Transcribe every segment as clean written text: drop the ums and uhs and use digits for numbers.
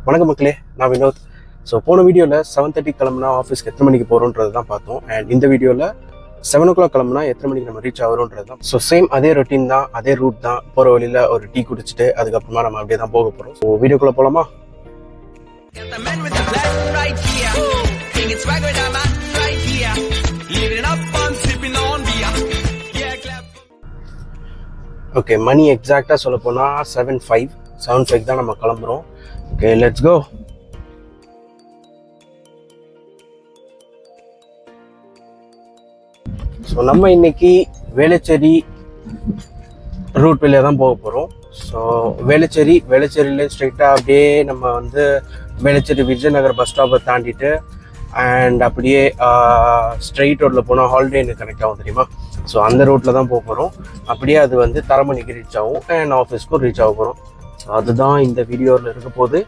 வணக்கம் மக்களே, நான் வினோத். ஸோ போன வீடியோவில் 7:30 கிளம்புனா ஆஃபீஸ்க்கு எத்தனை மணிக்கு போகிறோன்றது தான் பார்த்தோம். அண்ட் இந்த வீடியோவில் 7 o'clock கிளம்புனா எத்தனை மணிக்கு நம்ம ரீச் ஆகிறோன்றது தான். ஸோ சேம் அதே ரொட்டீன் தான், அதே ரூட் தான். போகிற வழியில் ஒரு டீ குடிச்சிட்டு அதுக்கப்புறமா நம்ம அப்படியே தான் போக போகிறோம். ஸோ வீடியோக்குள்ளே போகலாமா? ஓகே, மணி எக்ஸாக்டாக சொல்ல போனால் 7:05 தான் நம்ம கிளம்புறோம். Okay, let's go. ஸோ நம்ம இன்னைக்கு வேளச்சேரி ரூட் வழியாக தான் போக போகிறோம். ஸோ வேளச்சேரியில ஸ்ட்ரெயிட்டாக அப்படியே நம்ம வந்து வேளச்சேரி விஜயநகர் பஸ் ஸ்டாப்பை தாண்டிட்டு அண்ட் அப்படியே ஸ்ட்ரெயிட் ரோட்டில் போனால் ஹாலிடேன்னு கனெக்ட் ஆகும் தெரியுமா? ஸோ அந்த ரோட்டில் தான் போக போகிறோம். அப்படியே அது வந்து தரமணிக்கு ரீச் ஆகும் அண்ட் ஆஃபீஸ்க்கும் ரீச் ஆக போகிறோம். ஸோ அதுதான் இந்த வீடியோவில் இருக்க போது.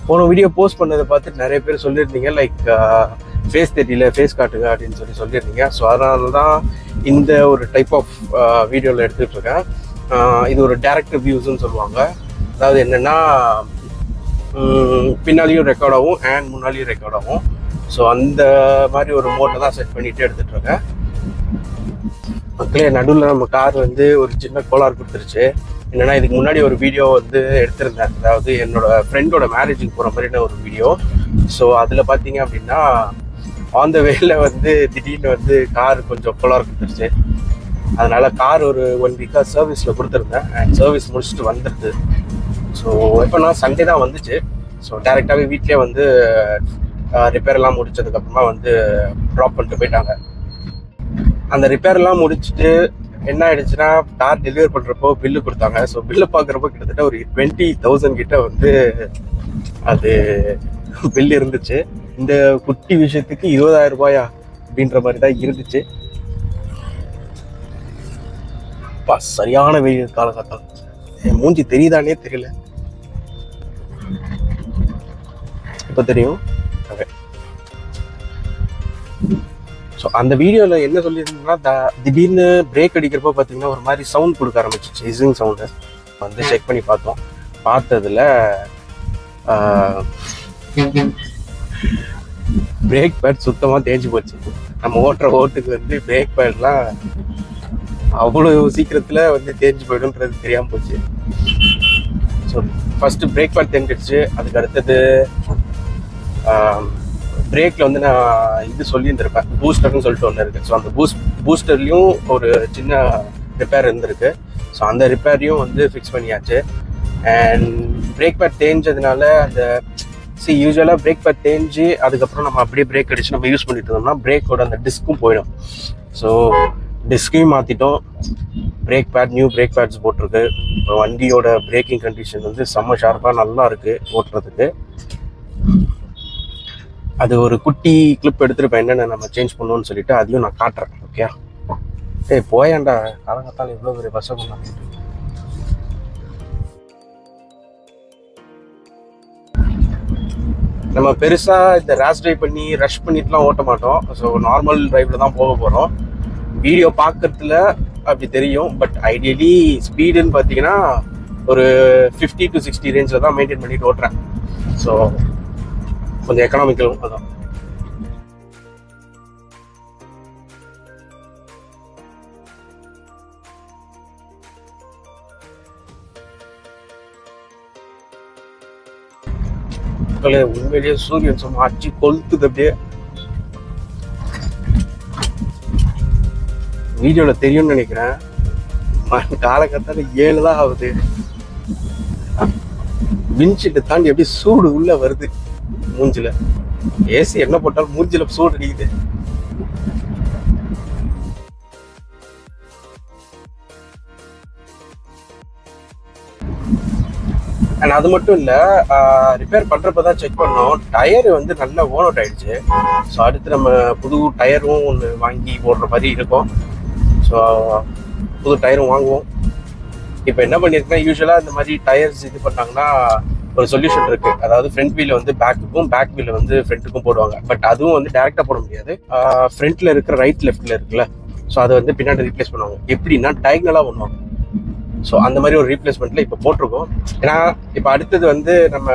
போன வீடியோ போஸ்ட் பண்ணதை பார்த்துட்டு நிறைய பேர் சொல்லியிருந்தீங்க, லைக் ஃபேஸ் தெரியல, ஃபேஸ் காட்டுங்க அப்படின்னு சொல்லியிருந்தீங்க. ஸோ அதனால தான் இந்த ஒரு டைப் ஆஃப் வீடியோவில் எடுத்துகிட்டு இருக்கேன். இது ஒரு டைரக்ட் வியூஸ்ன்னு சொல்லுவாங்க. அதாவது என்னென்னா பின்னாலேயும் ரெக்கார்ட் ஆகும் அண்ட் முன்னாலேயும் ரெக்கார்ட் ஆகும். ஸோ அந்த மாதிரி ஒரு மோட்டை தான் செட் பண்ணிட்டு எடுத்துகிட்டு இருக்கேன். மக்களே, நடுவில் நம்ம கார் வந்து ஒரு சின்ன கோளாறு கொடுத்துருச்சு. என்னென்னா இதுக்கு முன்னாடி ஒரு வீடியோ வந்து எடுத்திருந்தேன், அதாவது என்னோட ஃப்ரெண்டோட மேரேஜுக்கு போகிற மாதிரின ஒரு வீடியோ. ஸோ அதில் பார்த்தீங்க அப்படின்னா ஆன் த வேல வந்து திடீர்னு வந்து கார் கொஞ்சம் கோளாறு கொடுத்துருச்சு. அதனால கார் ஒரு 1 வீக்காக சர்வீஸில் கொடுத்துருந்தேன் அண்ட் சர்வீஸ் முடிச்சுட்டு வந்துடுது. ஸோ எப்போனா சண்டே தான் வந்துச்சு. ஸோ டேரெக்டாகவே வீட்லேயே வந்து ரிப்பேர்லாம் முடிச்சதுக்கப்புறமா வந்து ட்ராப் பண்ணிட்டு போயிட்டாங்க. அந்த ரிப்பேர்லாம் முடிச்சுட்டு என்ன ஆயிடுச்சுன்னா, கார் டெலிவரி பண்ணுறப்போ பில்லு கொடுத்தாங்க. ஸோ பில்லு பார்க்குறப்போ கிட்டத்தட்ட ஒரு 20,000 கிட்ட வந்து அது பில்லு இருந்துச்சு. இந்த குட்டி விஷயத்துக்கு 20,000 ரூபாயா அப்படின்ற மாதிரி தான் இருந்துச்சு. சரியான வெயில் காலகட்டம். என் மூஞ்சி தெரியுதானே தெரியல. இப்போ தெரியும். ஓகே, ஸோ அந்த வீடியோவில் என்ன சொல்லியிருந்தோம்னா, திடீர்னு பிரேக் அடிக்கிறப்போ பார்த்தீங்கன்னா ஒரு மாதிரி சவுண்ட் கொடுக்க ஆரம்பிச்சிச்சு, ஹிசிங் சவுண்டு. வந்து செக் பண்ணி பார்த்தோம். பார்த்ததுல பிரேக் பேட் சுத்தமாக தேஞ்சு போச்சு. நம்ம ஓட்டுற ஓட்டுக்கு வந்து பிரேக் பேட்லாம் அவ்வளோ சீக்கிரத்தில் வந்து தேஞ்சு போய்டும்ன்றது தெரியாமல் போச்சு. ஸோ ஃபஸ்ட்டு பிரேக் பேட் தேஞ்சிடுச்சு. அதுக்கு அடுத்தது பிரேக்கில் வந்து நான் இது சொல்லியிருந்திருப்பேன், பூஸ்டர்னு சொல்லிட்டு ஒன்று இருக்குது. ஸோ அந்த பூஸ்டர்லேயும் ஒரு சின்ன ரிப்பேர் இருந்திருக்கு. ஸோ அந்த ரிப்பேரையும் வந்து ஃபிக்ஸ் பண்ணியாச்சு. அண்ட் பிரேக் பேட் தேஞ்சதுனால அந்த யூஸ்வலாக பிரேக் பேட் தேஞ்சு அதுக்கப்புறம் நம்ம அப்படியே பிரேக் அடிச்சு நம்ம யூஸ் பண்ணிட்டு இருந்தோம்னா பிரேக்கோட அந்த டிஸ்க்கும் போயிடும். ஸோ டிஸ்கையும் மாற்றிட்டோம். Brake pad, new brake pads போட்டிருக்கு. இப்போ வண்டியோட பிரேக்கிங் கண்டிஷன் வந்து செம்ம ஷார்ப்பாக நல்லா இருக்குது ஓட்டுறதுக்கு. அது ஒரு குட்டி கிளிப் எடுத்துருப்பேன் என்னென்ன நம்ம சேஞ்ச் பண்ணணும்னு சொல்லிட்டு, அதையும் நான் காட்டுறேன். ஓகே, போயாண்டா காலங்கத்தால் இவ்வளோ பெரிய பஸ்ஸை பண்ணாங்க. நம்ம பெருசாக இந்த ரேஷ் ட்ரைவ் பண்ணி ரஷ் பண்ணிட்டுலாம் ஓட்ட மாட்டோம். ஸோ நார்மல் டிரைவில் தான் போக போகிறோம். வீடியோ பார்க்கறதுல அப்படி தெரியும், பட் ஐடியலி ஸ்பீடுன்னு பார்த்தீங்கன்னா ஒரு 50 to 60 ரேஞ்சில் தான் மெயின்டைன் பண்ணிட்டு ஓட்டுறேன். ஸோ கொஞ்சம் எக்கனாமிக்கலும் அதான். உண்மையிலேயே சூரியன் சும்மா அடிச்சு கொளுத்துது. அப்படியே வீடியோல தெரியும்னு நினைக்கிறேன். காலகட்டத்தில் 7 தான் ஆகுது. விண்ட்ஷீட்டை தாண்டி எப்படி சூடு உள்ள வருது மூஞ்சில. ஏசி என்ன போட்டாலும் மூஞ்சில சூடு அடிக்குது. அண்ட் அது மட்டும் இல்லை, ரிப்பேர் பண்ணுறப்ப தான் செக் பண்ணோம், டயரு வந்து நல்லா ஓன் அவுட் ஆகிடுச்சு. ஸோ அடுத்து நம்ம புது டயரும் ஒன்று வாங்கி போடுற மாதிரி இருக்கும். ஸோ புது டயரும் வாங்குவோம். இப்போ என்ன பண்ணியிருக்கேன், யூஸ்வலாக இந்த மாதிரி டயர்ஸ் இது பண்ணாங்கன்னா ஒரு சொல்யூஷன் இருக்குது. அதாவது ஃப்ரண்ட் வீல் வந்து பேக்குக்கும், பேக் வீல் வந்து ஃப்ரண்ட்டுக்கும் போடுவாங்க. பட் அதுவும் வந்து டேரெக்டாக போட முடியாது. ஃப்ரண்ட்டில் இருக்கிற ரைட் லெஃப்ட்டில் இருக்குல்ல, ஸோ அதை வந்து பின்னாடி ரீப்ளேஸ் பண்ணுவாங்க. எப்படின்னா டயக்னலாக பண்ணுவாங்க. ஸோ அந்த மாதிரி ஒரு ரீப்ளேஸ்மெண்ட்டில் இப்போ போட்டிருக்கோம். ஏன்னா இப்போ அடுத்தது வந்து நம்ம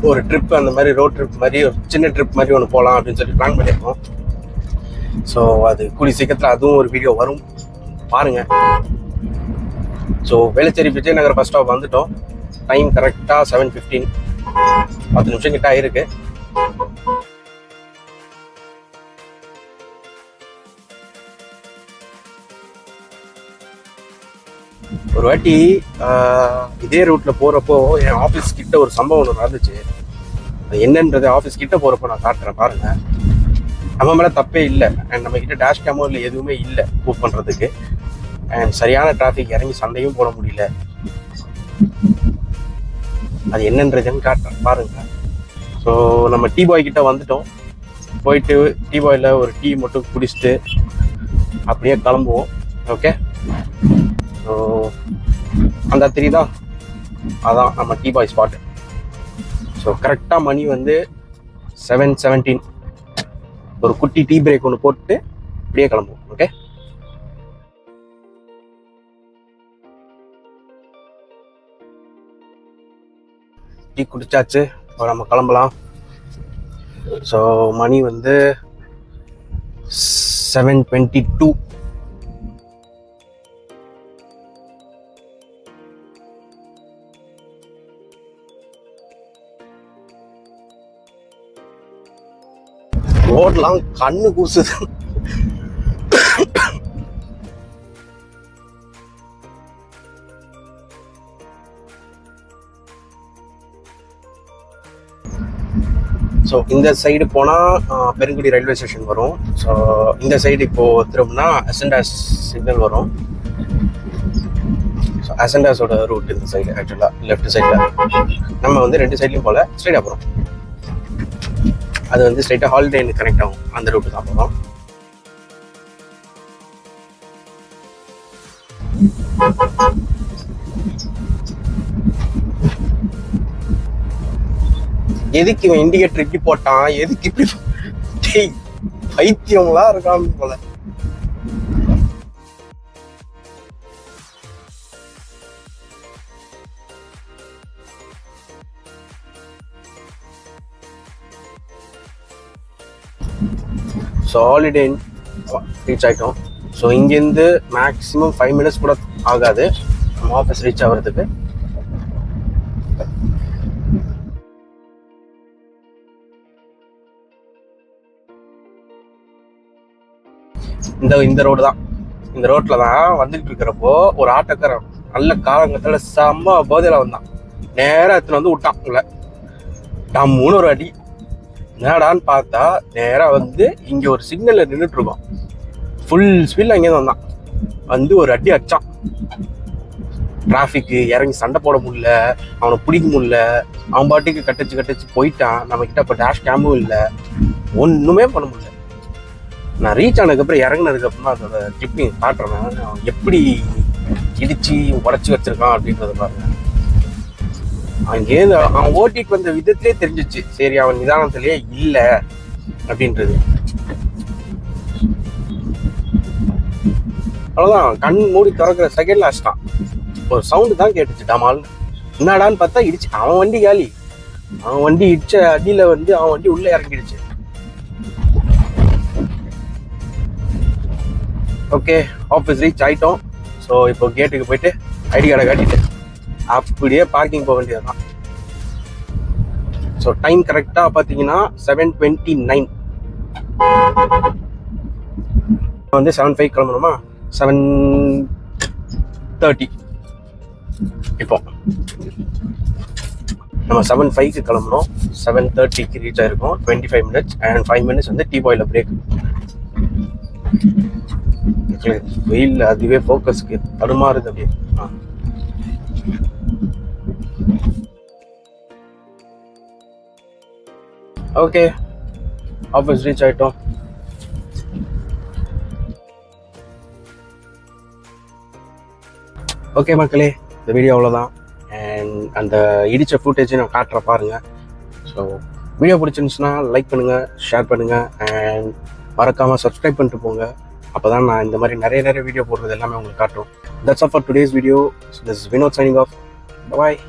ஒரு ட்ரிப், அந்த மாதிரி ரோட் ட்ரிப் மாதிரி ஒரு சின்ன ட்ரிப் மாதிரி ஒன்று போகலாம் அப்படின்னு சொல்லி பிளான் பண்ணியிருக்கோம். ஸோ அது கூடிய சீக்கிரத்தில் அதுவும் ஒரு வீடியோ வரும், பாருங்கள். So Velachery Vijayanagar bus stop வந்துட்டோம். டைம் கரெக்டாக 7:15, 10 நிமிஷம் கிட்ட ஆயிருக்கு. ஒரு வாட்டி இதே ரூட்டில் போகிறப்போ என் ஆஃபீஸ் கிட்ட ஒரு சம்பவம் ஒன்று நடந்துச்சு. அது என்னன்றது ஆஃபீஸ் கிட்ட போகிறப்போ நான் காட்டுறேன், பாருங்கள். நம்ம மேலே தப்பே இல்லை, அண்ட் நம்ம கிட்ட டேஷ் கேமோ இல்லை, எதுவுமே இல்லை மூவ் பண்ணுறதுக்கு. அண்ட் சரியான டிராஃபிக், இறங்கி சண்டையும் போட முடியல. அது என்னன்றதுன்னு காட்டுறேன், பாருங்கள். ஸோ நம்ம டீ பாய் கிட்ட வந்துட்டோம். போயிட்டு டீ பாயில் ஒரு டீ மட்டும் குடிச்சிட்டு அப்படியே கிளம்புவோம். ஓகே, ஸோ அந்த தெரியுதா, அதான் நம்ம டீ பாய் ஸ்பாட்டு. ஸோ கரெக்டாக மணி வந்து 7:17. ஒரு குட்டி டீ பிரேக் ஒன்று போட்டு அப்படியே கிளம்புவோம். ஓகே, டீ குடிச்சாச்சு, இப்போ நம்ம கிளம்பலாம். ஸோ மணி வந்து 7:22. ரோட்லாம் கண்ணு கூசுது. ஸோ இந்த சைடு போனால் பெருங்குடி ரயில்வே ஸ்டேஷன் வரும். ஸோ இந்த சைடு இப்போது திரும்பினா அசண்டாஸ் சிக்னல் வரும். ஸோ அசண்டாஸோட ரூட் இந்த சைடு, ஆக்சுவலாக லெஃப்ட் சைடில். நம்ம வந்து 2 சைட்லையும் போல் ஸ்ட்ரைட்டாக போகிறோம். அது வந்து ஸ்ட்ரைட்டாக ஹாலிடே கனெக்ட் ஆகும், அந்த ரூட்டு தான் போகிறோம். எதுக்கு இவன் இண்டிகேட்டர் இப்படி போட்டான், எதுக்கு இப்படி பைத்தியங்களா இருக்கான் போல. ஸோ ஹாலிடே ரீச் ஆகிட்டோம். ஸோ இங்கேருந்து மேக்ஸிமம் 5 மினிட்ஸ் கூட ஆகாது நம்ம ஆஃபீஸ் ரீச் ஆகிறதுக்கு. இந்த ரோடு தான், இந்த ரோட்டில் தான் வந்துக்கிட்டு இருக்கிறப்போ ஒரு ஆட்டோக்காரன் நல்ல காலங்கத்தில் செம்ம போதையில் வந்தான். நேராக எடுத்துன்னு வந்து விட்டான் உங்களை டம்முன்னு ஒரு அடி. என்னடான்னு பார்த்தா நேராக வந்து இங்கே ஒரு சிக்னலில் நின்றுட்டுருக்கோம். ஃபுல் ஸ்பீடில் அங்கேருந்து வந்தான், வந்து ஒரு அடி அடிச்சான். டிராஃபிக்கு இறங்கி சண்டை போட முடியல, அவனை பிடிக்க முடியல. அவன் பாட்டுக்கு கட்டிச்சு போயிட்டான். நம்மக்கிட்ட இப்போ டேஷ் கேமும் இல்லை, ஒன்றுமே பண்ண முடியல. நான் ரீச் ஆனதுக்கப்புறம் இறங்கினதுக்கப்புறம் தான் அதோட டிப்பிங் காட்டுறேன். அவன் எப்படி இடிச்சு உடச்சி வச்சிருக்கான் அப்படின்றத பாருங்க. அங்கேருந்து அவன் ஓட்டிட்டு வந்த விதத்திலே தெரிஞ்சிச்சு, சரி அவன் நிதானத்திலேயே இல்லை அப்படின்றது. அவ்வளோதான், கண் மூடி திறக்கிற செகண்ட்ல அடிச்சிட்டான். ஒரு சவுண்டு தான் கேட்டுச்சு, டமால். என்னடான்னு பார்த்தா இடிச்சு அவன் வண்டி காலி. அவன் வண்டி இடிச்ச அடியில் வந்து அவன் வண்டி உள்ளே இறங்கிடுச்சு. ஓகே, ஆஃபீஸ் ரீச் ஆகிட்டோம். ஸோ இப்போ கேட்டுக்கு போயிட்டு ஐடி கார்டை காட்டிட்டு அப்படியே பார்க்கிங் போக வேண்டியது தான். ஸோ டைம் கரெக்டாக பார்த்தீங்கன்னா 7:29. வந்து 7:05 கிளம்பணுமா, 7:30. இப்போ நம்ம 7:05க்கு கிளம்பணும், 7:30க்கு ரீச் ஆயிருக்கோம். 25 மினிட்ஸ் அண்ட் 5 மினிட்ஸ் வந்து டீ பாயில் பிரேக். வெயில் அதுவே ஃபோக்கஸ்க்கு தடுமாறுது அப்படியே. ஓகே, ஆஃபீஸ் ரீச் ஆகிட்டோம். ஓகே மக்களே, இந்த வீடியோ அவ்வளோதான். அண்ட் அந்த இடித்த ஃபுட்டேஜை நான் காட்டுறேன் பாருங்கள். ஸோ வீடியோ பிடிச்சிருந்துச்சுன்னா லைக் பண்ணுங்கள், ஷேர் பண்ணுங்கள், அண்ட் மறக்காமல் சப்ஸ்கிரைப் பண்ணிட்டு போங்க. அப்போ தான் நான் இந்த மாதிரி நிறைய வீடியோ போடுறது எல்லாமே உங்களுக்கு காட்டும். That's all for today's video. This is Vinod signing off. Bye.